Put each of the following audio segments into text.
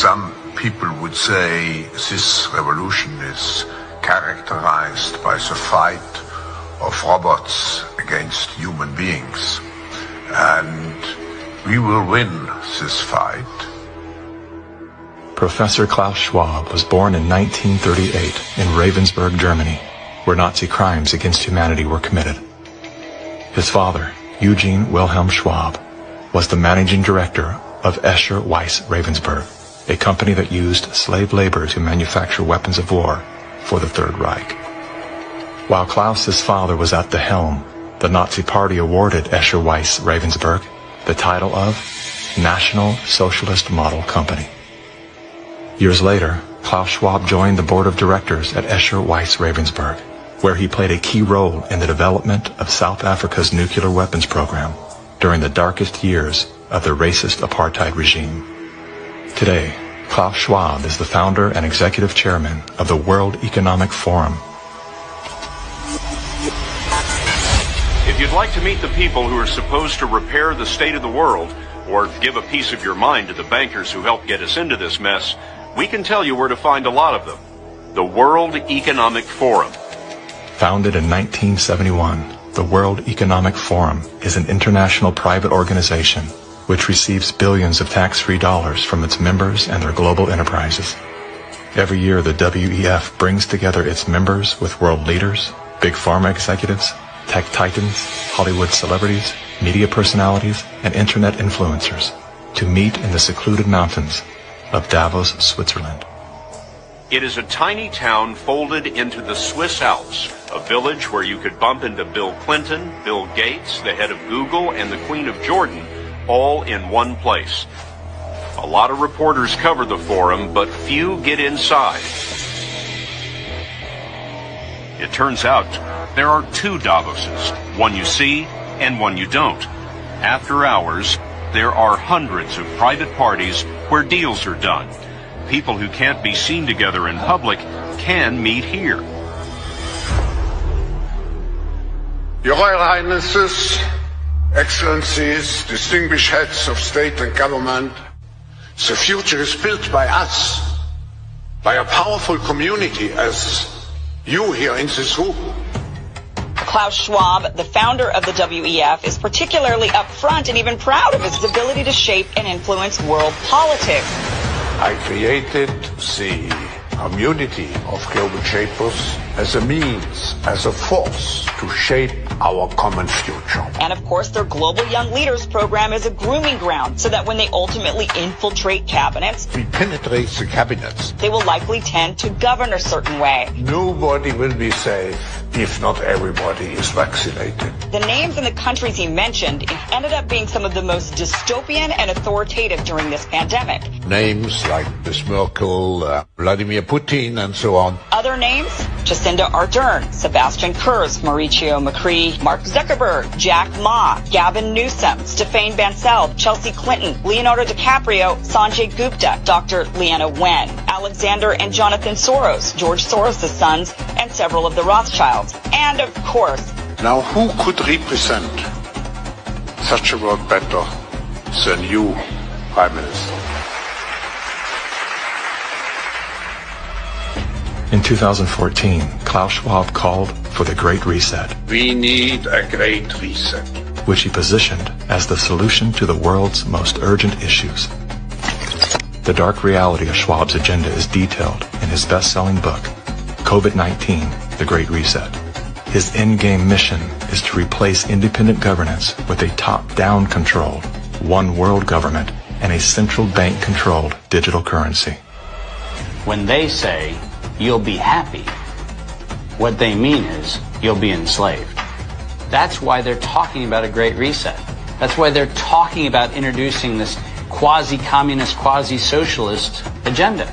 Some people would say this revolution is characterized by the fight of robots against human beings. And we will win this fight. Professor Klaus Schwab was born in 1938 in Ravensburg, Germany, where Nazi crimes against humanity were committed. His father, Eugene Wilhelm Schwab, was the managing director of Escher Weiss Ravensburg, a company that used slave labor to manufacture weapons of war for the Third Reich. While Klaus's father was at the helm, the Nazi Party awarded Escher Weiss Ravensburg the title of National Socialist Model Company. Years later, Klaus Schwab joined the board of directors at Escher Weiss Ravensburg, where he played a key role in the development of South Africa's nuclear weapons program during the darkest years of the racist apartheid regime. Today, Klaus Schwab is the founder and executive chairman of the World Economic Forum. If you'd like to meet the people who are supposed to repair the state of the world, or give a piece of your mind to the bankers who helped get us into this mess, we can tell you where to find a lot of them. The World Economic Forum. Founded in 1971, the World Economic Forum is an international private organization which receives billions of tax-free dollars from its members and their global enterprises. Every year, the WEF brings together its members with world leaders, big pharma executives, tech titans, Hollywood celebrities, media personalities, and internet influencers to meet in the secluded mountains of Davos, Switzerland. It is a tiny town folded into the Swiss Alps, a village where you could bump into Bill Clinton, Bill Gates, the head of Google, and the Queen of Jordan, all in one place. A lot of reporters cover the forum, but few get inside. It turns out there are two Davoses, one you see and one you don't. After hours, there are hundreds of private parties where deals are done. People who can't be seen together in public can meet here. Your Royal Highnesses, Excellencies, distinguished heads of state and government, the future is built by us, by a powerful community as you here in this room. Klaus Schwab, the founder of the WEF, is particularly upfront and even proud of his ability to shape and influence world politics. I created the community of global shapers as a means, as a force to shape our common future. And of course, their Global Young Leaders program is a grooming ground so that when they ultimately infiltrate cabinets, We penetrate the cabinets. they will likely tend to govern a certain way. Nobody will be safe if not everybody is vaccinated. The names and the countries he mentioned ended up being some of the most dystopian and authoritative during this pandemic. Names like Ms. Merkel, Vladimir Putin, and so on. Other names? Jacinda Ardern, Sebastian Kurz, Mauricio Macri, Mark Zuckerberg, Jack Ma, Gavin Newsom, Stéphane Bancel, Chelsea Clinton, Leonardo DiCaprio, Sanjay Gupta, Dr. Leana Wen, Alexander and Jonathan Soros, George Soros' sons, and several of the Rothschilds. And of course, Now who could represent such a world better than you, Prime Minister? In 2014, Klaus Schwab called for the Great Reset, We need a great reset. which he positioned as the solution to the world's most urgent issues. The dark reality of Schwab's agenda is detailed in his best-selling book, COVID-19, The Great Reset. His endgame mission is to replace independent governance with a top-down controlled, one world government and a central bank-controlled digital currency. When they say, you'll be happy, what they mean is, you'll be enslaved. That's why they're talking about a great reset. That's why they're talking about introducing this quasi-communist, quasi-socialist agenda.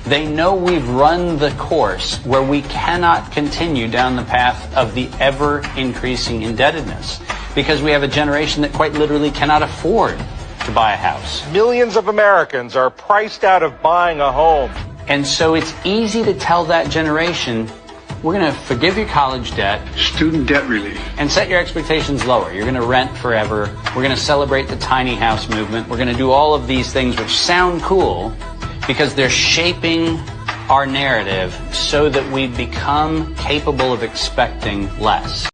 They know we've run the course where we cannot continue down the path of the ever-increasing indebtedness because we have a generation that quite literally cannot afford to buy a house. Millions of Americans are priced out of buying a home. And so it's easy to tell that generation, we're going to forgive your college debt. Student debt relief. And set your expectations lower. You're going to rent forever. We're going to celebrate the tiny house movement. We're going to do all of these things which sound cool, because they're shaping our narrative so that we become capable of expecting less.